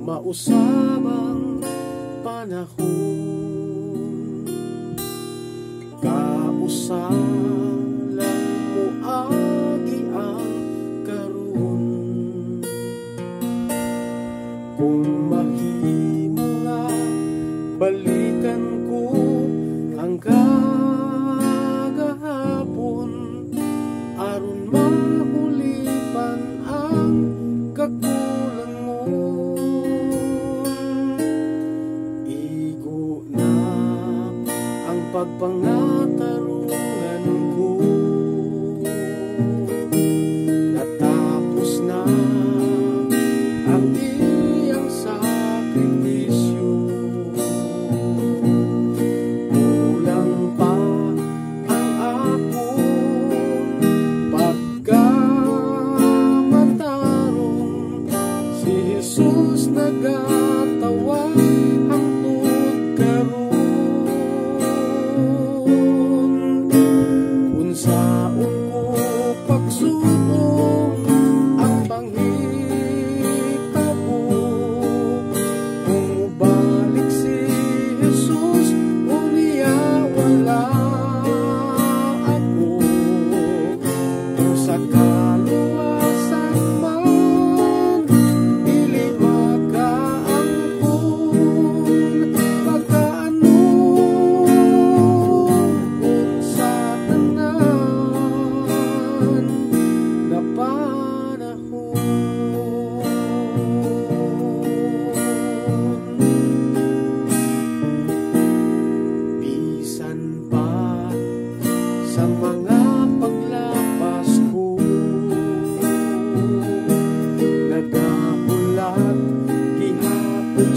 mausabang panahon, kausalan mo agi ang karon. Kung mahimo nga balikan ko ang kagahapon, aron mahulipan ang kakulang mo. Igo na ang pagpangatarungan ko, natapos na ang iyang sakripisyo. Kulang pa ang akong pagkamatarong, si Jesus nagatawa hangtod karon. Unsaon ko pagsuong ang panghitabo, kung balik si Jesus unya wala ako. Kung sa kaluwasan man dili makaangkon, pagkaanon sa tanan na panahon. Bisan pa sa mga paglapas ko, nagahulat gihapon